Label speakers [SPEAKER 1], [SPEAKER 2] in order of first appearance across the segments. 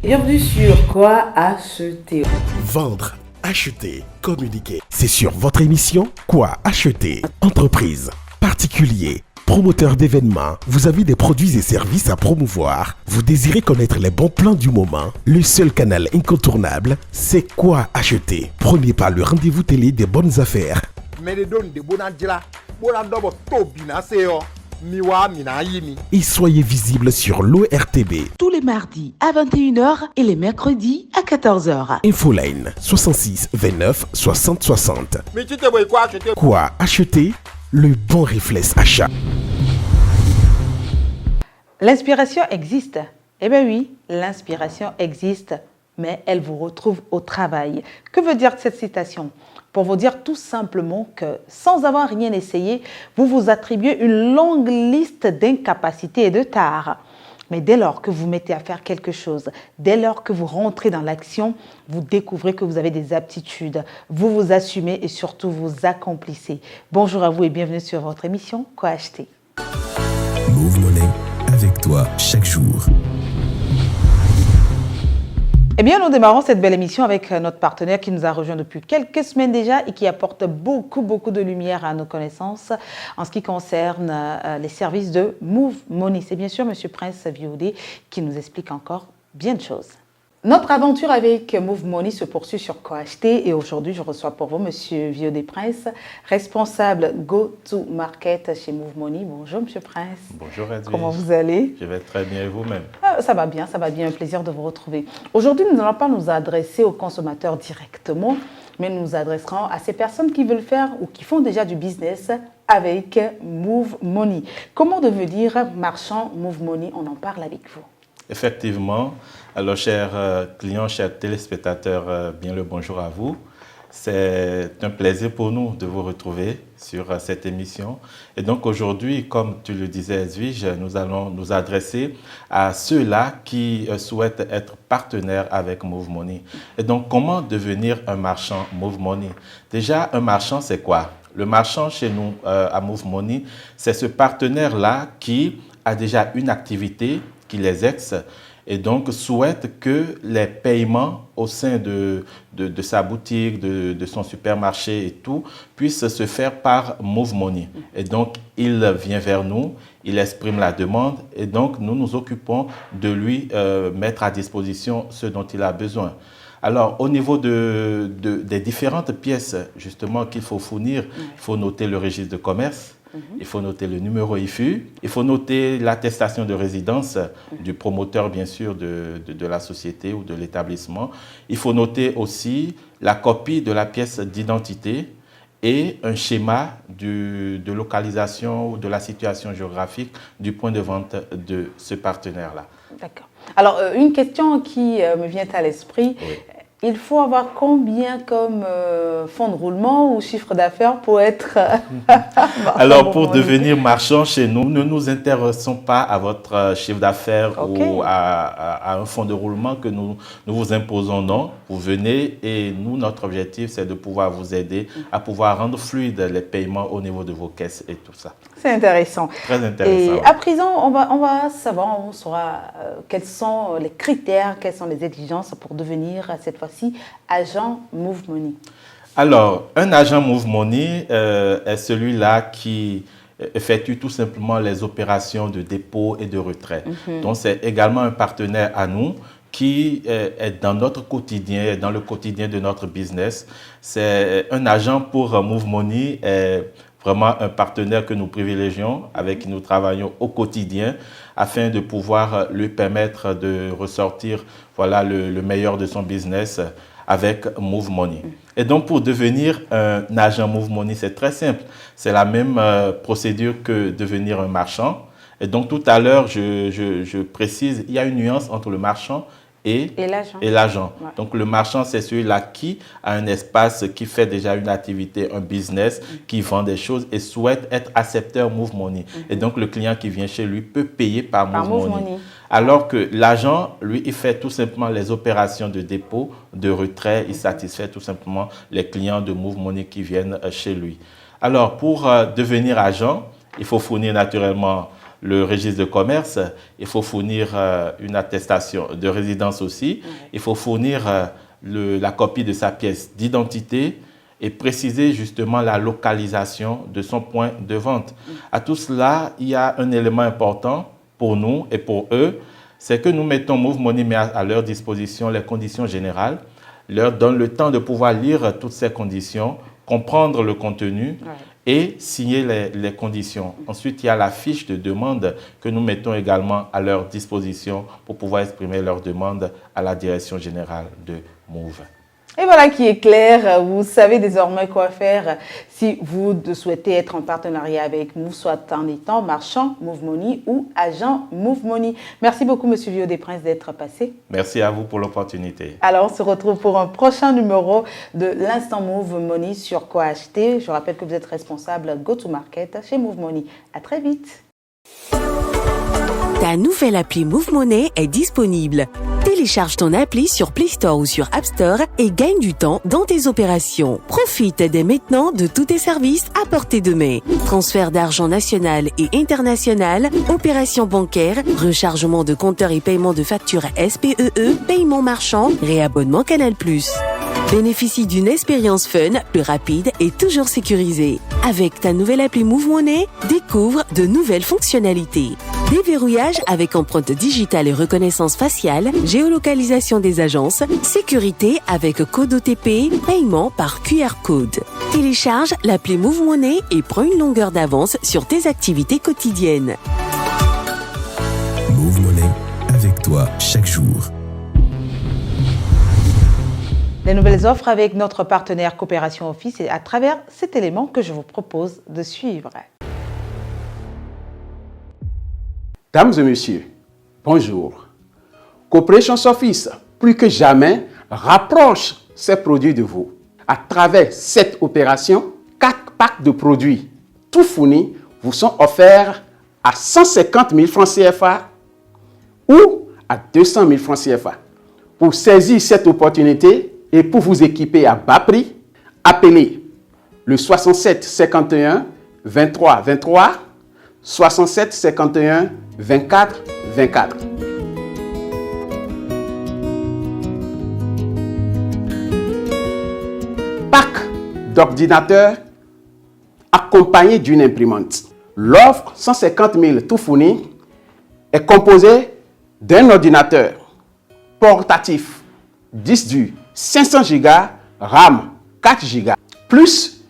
[SPEAKER 1] Bienvenue sur Quoi acheter.
[SPEAKER 2] Vendre, acheter, communiquer. C'est sur votre émission Quoi acheter. Entreprise, particulier, promoteur d'événements. Vous avez des produits et services à promouvoir. Vous désirez connaître les bons plans du moment. Le seul canal incontournable, c'est Quoi acheter. Prenez pas le rendez-vous télé des bonnes affaires. Et soyez visible sur l'ORTB.
[SPEAKER 3] Tous les mardis à 21h et les mercredis à 14h.
[SPEAKER 2] Infoline 66 29 60 60. Quoi acheter? Le bon réflexe achat.
[SPEAKER 3] L'inspiration existe. Eh bien oui, l'inspiration existe, mais elle vous retrouve au travail. Que veut dire cette citation? Pour vous dire tout simplement que sans avoir rien essayé, vous vous attribuez une longue liste d'incapacités et de tares. Mais dès lors que vous mettez à faire quelque chose, dès lors que vous rentrez dans l'action, vous découvrez que vous avez des aptitudes, vous vous assumez et surtout vous accomplissez. Bonjour à vous et bienvenue sur votre émission Quoi acheter.
[SPEAKER 4] Move Money, avec toi chaque jour.
[SPEAKER 3] Eh bien, nous démarrons cette belle émission avec notre partenaire qui nous a rejoint depuis quelques semaines déjà et qui apporte beaucoup de lumière à nos connaissances en ce qui concerne les services de Move Money. C'est bien sûr M. Prince Viodé qui nous explique encore bien de choses. Notre aventure avec Move Money se poursuit sur Quoi acheter et aujourd'hui, je reçois pour vous M. Viodé Prince, responsable Go-to-Market chez Move Money. Bonjour M. Prince.
[SPEAKER 5] Bonjour Edwige.
[SPEAKER 3] Comment vous allez?
[SPEAKER 5] Je vais très bien et vous-même?
[SPEAKER 3] Ça va bien, un plaisir de vous retrouver. Aujourd'hui, nous n'allons pas nous adresser aux consommateurs directement, mais nous nous adresserons à ces personnes qui veulent faire ou qui font déjà du business avec Move Money. Comment devenir marchand Move Money? On en parle avec vous.
[SPEAKER 5] Effectivement. Alors, chers clients, chers téléspectateurs, bien le bonjour à vous. C'est un plaisir pour nous de vous retrouver sur cette émission. Et donc aujourd'hui, comme tu le disais, Edwige, nous allons nous adresser à ceux-là qui souhaitent être partenaires avec Move Money. Et donc, comment devenir un marchand Move Money? Déjà, un marchand, c'est quoi? Le marchand chez nous, à Move Money, c'est ce partenaire-là qui a déjà une activité qui les ex et donc souhaite que les paiements au sein de sa boutique, de son supermarché et tout, puissent se faire par Move Money. Et donc, il vient vers nous, il exprime la demande et donc nous nous occupons de lui mettre à disposition ce dont il a besoin. Alors, au niveau des différentes pièces justement qu'il faut fournir, il faut noter le registre de commerce. Il faut noter le numéro IFU, il faut noter l'attestation de résidence du promoteur, bien sûr, de la société ou de l'établissement. Il faut noter aussi la copie de la pièce d'identité et un schéma de localisation ou de la situation géographique du point de vente de ce partenaire-là.
[SPEAKER 3] D'accord. Alors, une question qui me vient à l'esprit. Oui. Il faut avoir combien comme fonds de roulement ou chiffre d'affaires pour être...
[SPEAKER 5] Alors, pour devenir marchand chez nous, ne nous intéressons pas à votre chiffre d'affaires ou à un fonds de roulement que nous vous imposons, non. Vous venez et nous, notre objectif, c'est de pouvoir vous aider à pouvoir rendre fluide les paiements au niveau de vos caisses et tout ça.
[SPEAKER 3] C'est intéressant.
[SPEAKER 5] Très intéressant.
[SPEAKER 3] Et à présent, on va savoir, on saura quels sont les critères, quelles sont les exigences pour devenir cette fois-ci agent Move Money.
[SPEAKER 5] Alors, un agent Move Money est celui-là qui effectue tout simplement les opérations de dépôt et de retrait. Donc, c'est également un partenaire à nous qui est dans notre quotidien, dans le quotidien de notre business. C'est un agent pour Move Money, vraiment un partenaire que nous privilégions, avec qui nous travaillons au quotidien, afin de pouvoir lui permettre de ressortir voilà, le meilleur de son business avec Move Money. Et donc, pour devenir un agent Move Money, c'est très simple. C'est la même procédure que devenir un marchand. Et donc, tout à l'heure, je précise, il y a une nuance entre le marchand et l'agent. Ouais. Donc, le marchand, c'est celui-là qui a un espace, qui fait déjà une activité, un business, qui vend des choses et souhaite être accepteur Move Money. Et donc, le client qui vient chez lui peut payer par Move Money. Alors que l'agent, lui, il fait tout simplement les opérations de dépôt, de retrait. Il satisfait tout simplement les clients de Move Money qui viennent chez lui. Alors, pour devenir agent, il faut fournir naturellement le registre de commerce, il faut fournir une attestation de résidence aussi, il faut fournir la copie de sa pièce d'identité et préciser justement la localisation de son point de vente. À tout cela, il y a un élément important pour nous et pour eux, c'est que nous mettons Move Money met à leur disposition les conditions générales, leur donne le temps de pouvoir lire toutes ces conditions, comprendre le contenu et signer les conditions. Ensuite, il y a la fiche de demande que nous mettons également à leur disposition pour pouvoir exprimer leur demande à la direction générale de Move.
[SPEAKER 3] Et voilà qui est clair, vous savez désormais quoi faire si vous souhaitez être en partenariat avec Move, soit en étant marchand Move Money ou agent Move Money. Merci beaucoup, Monsieur Vieux des Princes, d'être passé.
[SPEAKER 5] Merci à vous pour l'opportunité.
[SPEAKER 3] Alors, on se retrouve pour un prochain numéro de l'Instant Move Money sur quoi acheter. Je rappelle que vous êtes responsable Go-to-Market chez Move Money. À très vite.
[SPEAKER 6] Ta nouvelle appli Move Money est disponible. Télécharge ton appli sur Play Store ou sur App Store et gagne du temps dans tes opérations. Profite dès maintenant de tous tes services à portée de main. Transfert d'argent national et international, opérations bancaires, rechargement de compteurs et paiement de factures SPEE, paiement marchand, réabonnement Canal+. Bénéficie d'une expérience fun, plus rapide et toujours sécurisée. Avec ta nouvelle appli Move Money, découvre de nouvelles fonctionnalités. Déverrouillage avec empreinte digitale et reconnaissance faciale, géolocalisation des agences, sécurité avec code OTP, paiement par QR code. Télécharge l'appli Move Money et prends une longueur d'avance sur tes activités quotidiennes.
[SPEAKER 4] Move Money, avec toi chaque jour.
[SPEAKER 3] Les nouvelles offres avec notre partenaire Coopération Office et à travers cet élément que je vous propose de suivre.
[SPEAKER 7] Dames et messieurs, bonjour. Coopération Office, plus que jamais, rapproche ses produits de vous. À travers cette opération, 4 packs de produits tout fournis vous sont offerts à 150 000 francs CFA ou à 200 000 francs CFA. Pour saisir cette opportunité et pour vous équiper à bas prix, appelez le 67 51 23 23 67 51 24 24. Pack d'ordinateurs accompagné d'une imprimante. L'offre 150 000 tout fourni est composée d'un ordinateur portatif 10 du 500 Go, RAM 4 Go, plus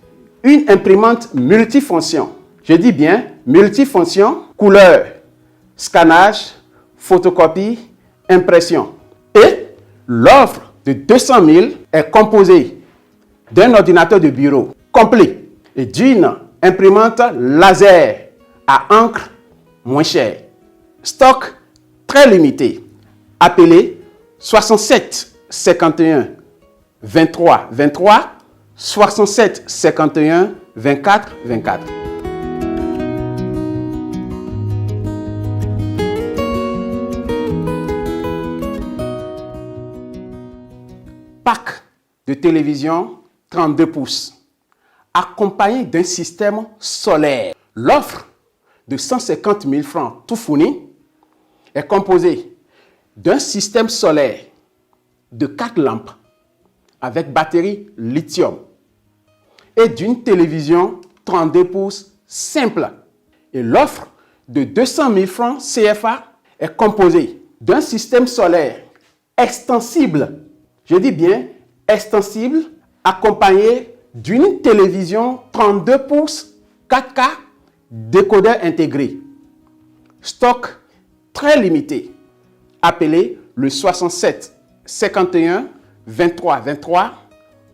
[SPEAKER 7] une imprimante multifonction. Je dis bien multifonction, couleur, scannage, photocopie, impression. Et l'offre de 200 000 est composée d'un ordinateur de bureau complet et d'une imprimante laser à encre moins chère. Stock très limité. Appelez 67 51 23 23 67 51 24 24. Pack de télévision 32 pouces accompagné d'un système solaire. L'offre de 150 000 francs tout fourni est composée d'un système solaire de 4 lampes avec batterie lithium et d'une télévision 32 pouces simple. Et l'offre de 200 000 francs CFA est composée d'un système solaire extensible, je dis bien extensible, accompagné d'une télévision 32 pouces 4K décodeur intégré. Stock très limité. Appelez le 67 51 23 23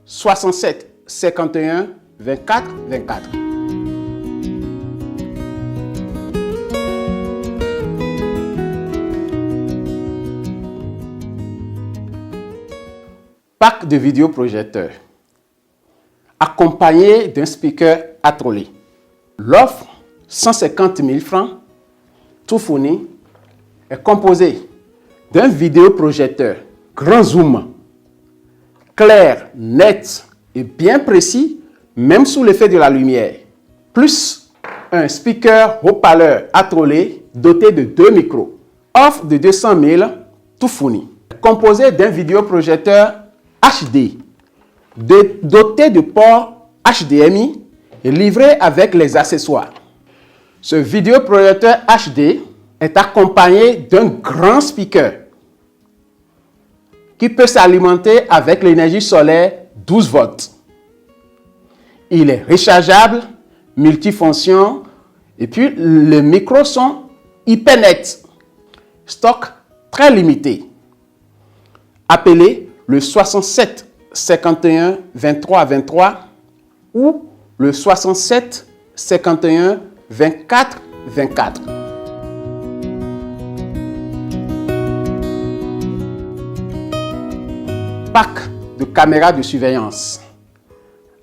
[SPEAKER 7] 67 51 24 24. Pack de vidéoprojecteur accompagné d'un speaker attrolé. L'offre 150 000 francs tout fourni est composée d'un vidéoprojecteur grand zoom, clair, net et bien précis, même sous l'effet de la lumière, plus un speaker haut-parleur attrolé doté de 2 micros. Offre de 200 000, tout fourni. Composé d'un vidéoprojecteur HD, doté de ports HDMI et livré avec les accessoires. Ce vidéoprojecteur HD est accompagné d'un grand speaker qui peut s'alimenter avec l'énergie solaire 12 volts. Il est rechargeable, multifonction et puis les micros sont hyper nets. Stock très limité. Appelez le 67 51 23 23 ou le 67 51 24 24. Pack de caméras de surveillance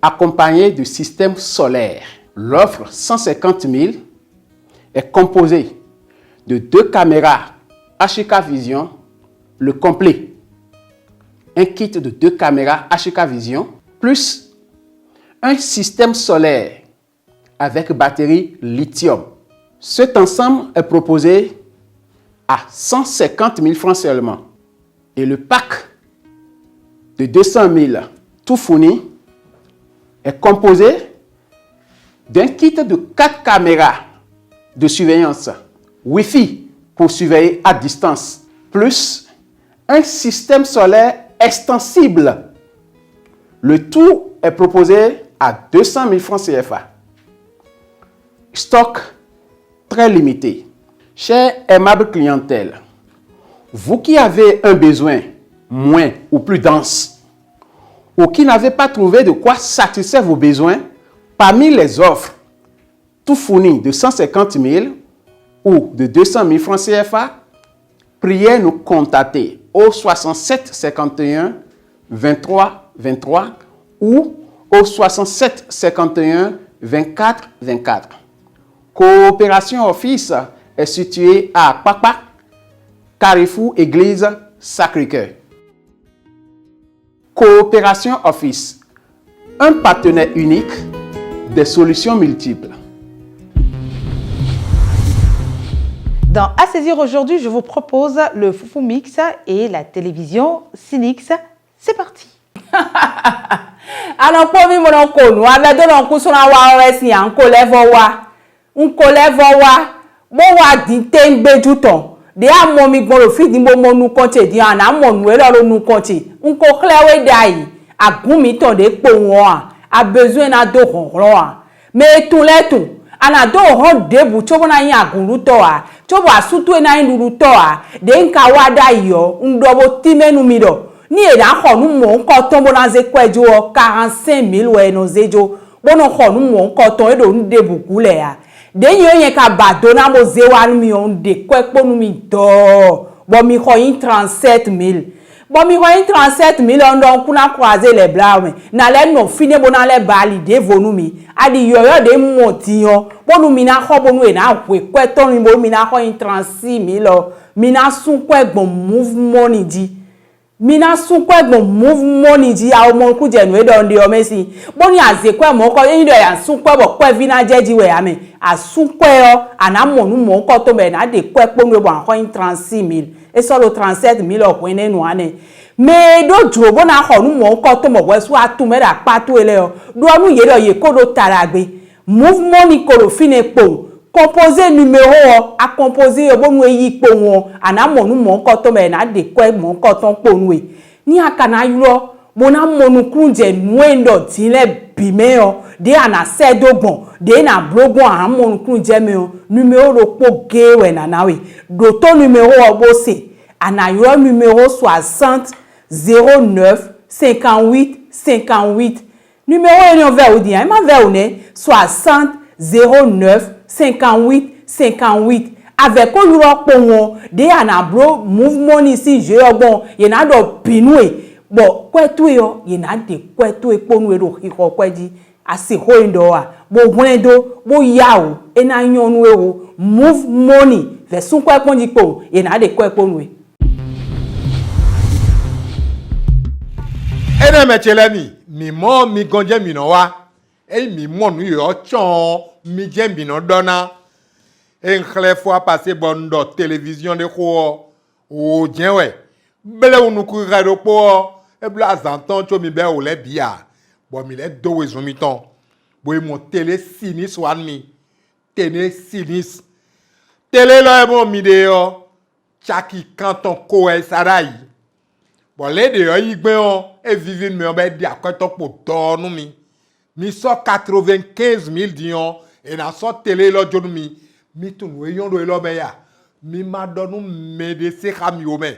[SPEAKER 7] accompagné de système solaire. L'offre 150 000 est composée de 2 caméras HK Vision, le complet. Un kit de 2 caméras HK Vision plus un système solaire avec batterie lithium. Cet ensemble est proposé à 150 000 francs seulement. Et le pack de 200 000 tout fourni est composé d'un kit de 4 caméras de surveillance Wi-Fi pour surveiller à distance, plus un système solaire extensible. Le tout est proposé à 200 000 francs CFA. Stock très limité. Chère aimable clientèle, vous qui avez un besoin moins ou plus dense, ou qui n'avez pas trouvé de quoi satisfaire vos besoins, parmi les offres tout fournies de 150 000 ou de 200 000 francs CFA, priez nous contacter au 67 51 23 23 ou au 67 51 24 24. Coopération Office est située à Papa, Carrefour Église Sacré-Cœur. Coopération Office, un partenaire unique des solutions multiples.
[SPEAKER 3] Dans À saisir aujourd'hui, je vous propose le Foufou Mix et la télévision Cinix. C'est parti.
[SPEAKER 8] Alors, pour moi, mon oncle, nous avons donné un coup sur la wall, un collègue, bon, dit bejuton. De a momi gbon lo fi di mo nu konte di ana mo nu e lo nu konte. Un ko klewe dai. A gumi ton de po won a besoin na do ronron. Mais tout le tout. Ana do ron de bu chobo na yin aguru to a. Chobo asutu na yin luru to a. De nka wada yo ndobo timenu mi do. Ni e da ko nu mo nko ton bo na ze kwejo 45 000 we no zejo. Bono ko nu mo nko ton e do nde bu kule a. De yon ka badona mo zewan mi on de kwekpo nu mi do. Bon mi ko yin 37 000. Bon mi ko yin 37 000 on don kuna croiser les bras mais na le no fine bona le bali de vonu mi. Adi yoyo de motiyon. Bonu mi na ko bonu e na kweton mi bo mi na ko yin 36 000. Mi na sun kwegbon mouvement ni di. Mina sunkwe gbon mouvement ni ji a omo ku je nu e don de o mesi boni azekwe mo ko yin do ya sunkwe bo kwe vina jeji we ame a sunkwe o ana mo nu mo ko to me na de kwe ponu bo an ko 36 000 e so lo 37 000 o kwene nu ane me do jo bo na ko nu mo ko to mo we su atu me da patu ele o do nu ye do ye ko do taragbe mouvement ni ko lo fine po composé numéro a composé bonu yi po won ana mo nu mo ko to me na de kwe mo ko ton po nu e ni akana yulo mo na mo nu kunje nu endo tinle bime o de ana sedogbon de na blogbon a mo nu kunje me o numéro ro po ge we na nawe do to numéro o bo se ana yulo numéro 60 09 58 58 numéro e no ve o di ma ve o ne 60 09 58 58 avec on ropo won de anabro mouvement ici je ogbon ye na do pinue bo kwetu yo ye na de kwetu eponu ero iko kweji asi ho ndo a bo gwendo bo yawo e na nyonu ewo move money ve sun kwe ponji po ye na de kwe ponu e
[SPEAKER 9] ene mecheleni mi mo mi gonje mi no wa e mi mo nu yo chon mi je mi no dona une fois passé bon dans télévision de quoi o bien ouais bele unu ku rado po e bla zanton to mi be o le bia bon mi le do ezo mi ton bo mo télé sinis wan mi télé sinis télé lo e bon mi de yo chaki kanton ko e sarai bon le de yo igbe on e vivin mi on be di akoto po donu mi so 95,000 dion et na so télé lo jonu mi tun we yon do lo be ya mi ma donu me de se kam yo me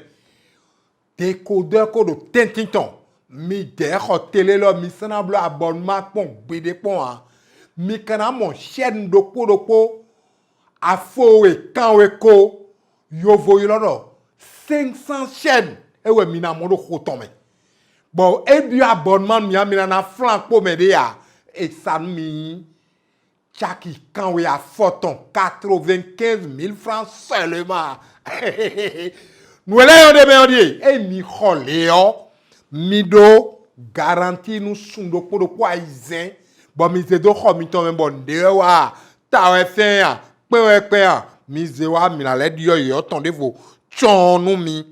[SPEAKER 9] décodeur ko do tentinton mi de ko télé lo mi sanablo abonnement pon gbede pon a mi kana mon chaîne doko a fo we kan we ko yo vo yo lo 500 chaînes e we mi na mo do ko ton me bon e bi abonnement mi na flanc po me de ya et ça mi Chaki quand we a photon 95,000 francs seulement. Nous allons demander et mi kholéo mi do garantie nous sundo pour de quoi izen bon mi ze do khomi ton bon de wa ta we fin pe mi ze wa mi la le dio yo ton de vo chon nous mi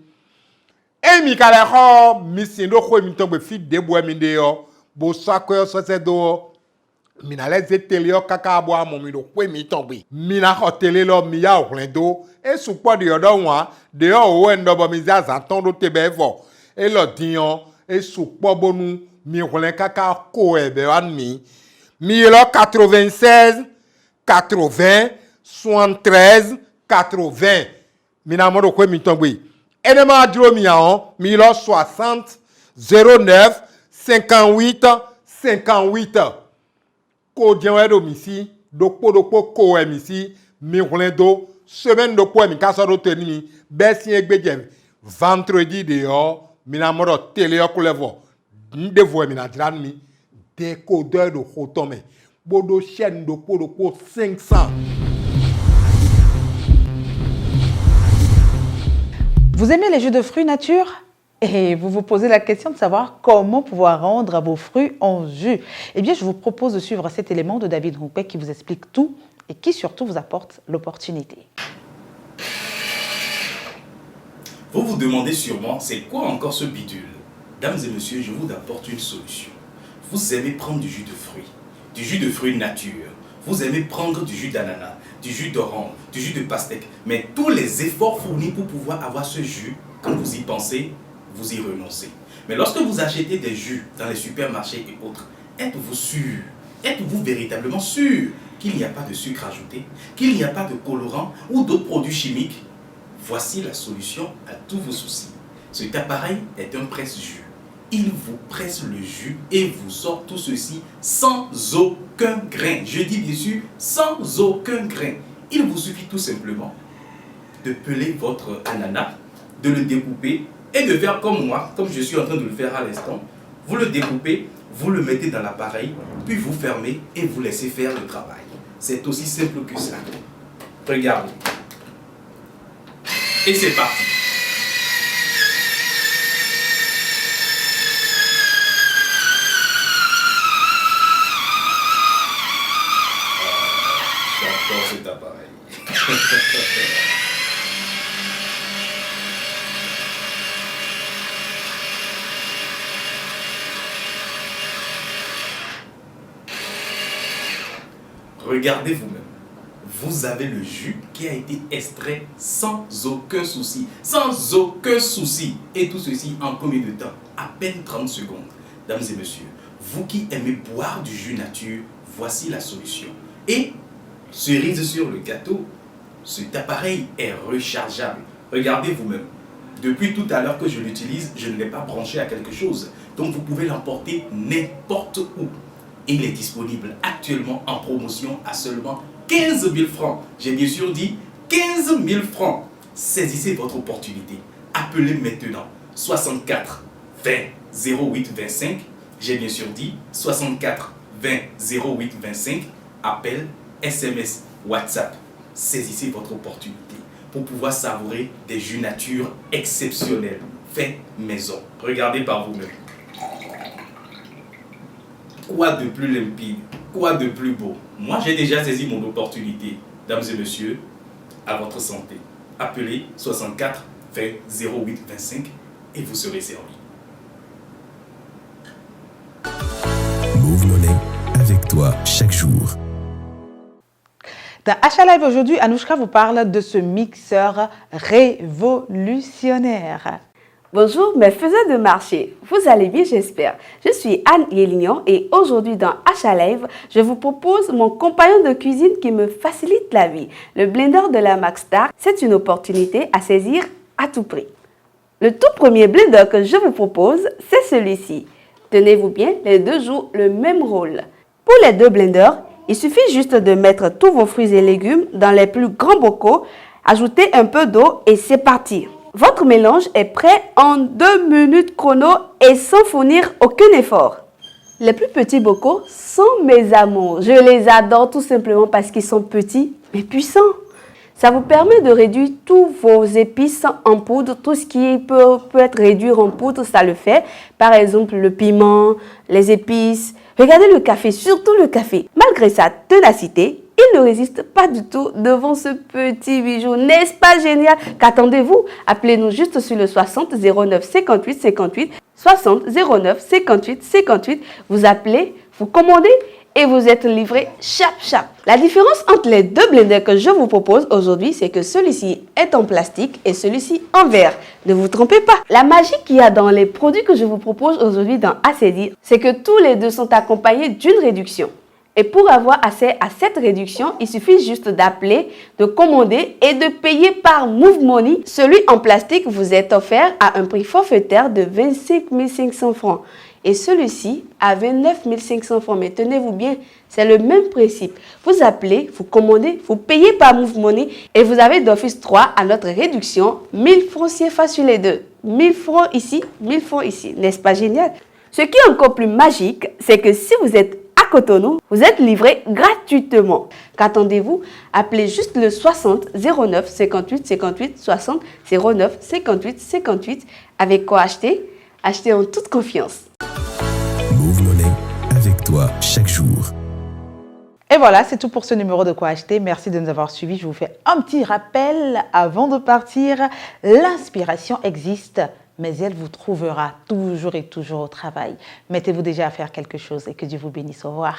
[SPEAKER 9] e mi kale kho mi sindo kho mi ton be fit de bo mi de yo bo sa ko so se do mi na les télé yo kaka abo a mi do kwe mi tombe mi na ho télé lo mi ya oklendo e supo de yodo wa de yo o endo bo mi za zanton do tebe vo e lo dion e supo bonu mi oklen kaka ko e be wan mi lo 96 80 73 80 mi na mo do kwe mi tombe e de ma dro mi an mi lo 60 09 58 58 ko dien do misi dopo ko emisi mi rolendo semaine dopo mi ka so do teni mi be si egbeje vendredi de yo mi na mo do télé yo ko levo nde vo mi na dran mi décodeur do hotome bodo chaîne dopo 500.
[SPEAKER 3] Vous aimez les jus de fruits nature? Et vous vous posez la question de savoir comment pouvoir rendre vos fruits en jus. Eh bien, je vous propose de suivre cet élément de David Roupé qui vous explique tout et qui surtout vous apporte l'opportunité.
[SPEAKER 10] Vous vous demandez sûrement, c'est quoi encore ce bidule? Dames et messieurs, je vous apporte une solution. Vous aimez prendre du jus de fruits nature. Vous aimez prendre du jus d'ananas, du jus d'orange, du jus de pastèque. Mais tous les efforts fournis pour pouvoir avoir ce jus, quand vous y pensez, vous y renoncez. Mais lorsque vous achetez des jus dans les supermarchés et autres, êtes-vous sûr, êtes-vous véritablement sûr qu'il n'y a pas de sucre ajouté, qu'il n'y a pas de colorant ou d'autres produits chimiques? Voici la solution à tous vos soucis. Cet appareil est un presse-jus. Il vous presse le jus et vous sort tout ceci sans aucun grain. Je dis bien sûr, sans aucun grain. Il vous suffit tout simplement de peler votre ananas, de le découper et de faire comme moi, comme je suis en train de le faire à l'instant. Vous le découpez, vous le mettez dans l'appareil, puis vous fermez et vous laissez faire le travail. C'est aussi simple que ça. Regardez. Et c'est parti. J'adore cet appareil. Regardez vous-même. Vous avez le jus qui a été extrait sans aucun souci. Sans aucun souci. Et tout ceci en combien de temps? À peine 30 secondes. Dames et messieurs, vous qui aimez boire du jus nature, voici la solution. Et, cerise sur le gâteau, cet appareil est rechargeable. Regardez vous-même. Depuis tout à l'heure que je l'utilise, je ne l'ai pas branché à quelque chose. Donc vous pouvez l'emporter n'importe où. Il est disponible actuellement en promotion à seulement 15 000 francs. J'ai bien sûr dit 15 000 francs. Saisissez votre opportunité. Appelez maintenant 64 20 08 25. J'ai bien sûr dit 64 20 08 25. Appel, SMS, WhatsApp. Saisissez votre opportunité pour pouvoir savourer des jus nature exceptionnels, faits maison. Regardez par vous-même. Quoi de plus limpide? Quoi de plus beau? Moi, j'ai déjà saisi mon opportunité. Dames et messieurs, à votre santé. Appelez 64 20 08 25 et vous serez servi.
[SPEAKER 4] Move Money, avec toi chaque jour.
[SPEAKER 3] Dans Achat Live aujourd'hui, Anouchka vous parle de ce mixeur révolutionnaire.
[SPEAKER 11] Bonjour mes faiseurs de marché, vous allez bien j'espère. Je suis Anne Yelignan et aujourd'hui dans Achat Live, je vous propose mon compagnon de cuisine qui me facilite la vie. Le blender de la Maxstar, c'est une opportunité à saisir à tout prix. Le tout premier blender que je vous propose, c'est celui-ci. Tenez-vous bien, les deux jouent le même rôle. Pour les deux blenders, il suffit juste de mettre tous vos fruits et légumes dans les plus grands bocaux, ajouter un peu d'eau et c'est parti. Votre mélange est prêt en 2 minutes chrono et sans fournir aucun effort. Les plus petits bocaux sont mes amours. Je les adore tout simplement parce qu'ils sont petits mais puissants. Ça vous permet de réduire tous vos épices en poudre. Tout ce qui peut être réduit en poudre, ça le fait. Par exemple, le piment, les épices. Regardez le café, surtout le café. Malgré sa ténacité, il ne résiste pas du tout devant ce petit bijou. N'est-ce pas génial? Qu'attendez-vous? Appelez-nous juste sur le 60 09 58 58 60 09 58 58. Vous appelez, vous commandez et vous êtes livré chap. La différence entre les deux blenders que je vous propose aujourd'hui, c'est que celui-ci est en plastique et celui-ci en verre. Ne vous trompez pas. La magie qu'il y a dans les produits que je vous propose aujourd'hui dans Assez-Dire, c'est que tous les deux sont accompagnés d'une réduction. Et pour avoir accès à cette réduction, il suffit juste d'appeler, de commander et de payer par Move Money. Celui en plastique vous est offert à un prix forfaitaire de 25 500 francs. Et celui-ci à 29 500 francs. Mais tenez-vous bien, c'est le même principe. Vous appelez, vous commandez, vous payez par Move Money et vous avez d'office 3 à notre réduction 1000 francs CFA sur les deux. 1000 francs ici, 1000 francs ici. N'est-ce pas génial? Ce qui est encore plus magique, c'est que si vous êtes à Cotonou, vous êtes livré gratuitement. Qu'attendez-vous? Appelez juste le 60 09 58 58 60 09 58 58. Avec quoi acheter? Achetez en toute confiance.
[SPEAKER 4] Move Money, avec toi chaque jour.
[SPEAKER 3] Et voilà, c'est tout pour ce numéro de Quoi Acheter. Merci de nous avoir suivis. Je vous fais un petit rappel avant de partir. L'inspiration existe, mais elle vous trouvera toujours et toujours au travail. Mettez-vous déjà à faire quelque chose et que Dieu vous bénisse. Au revoir.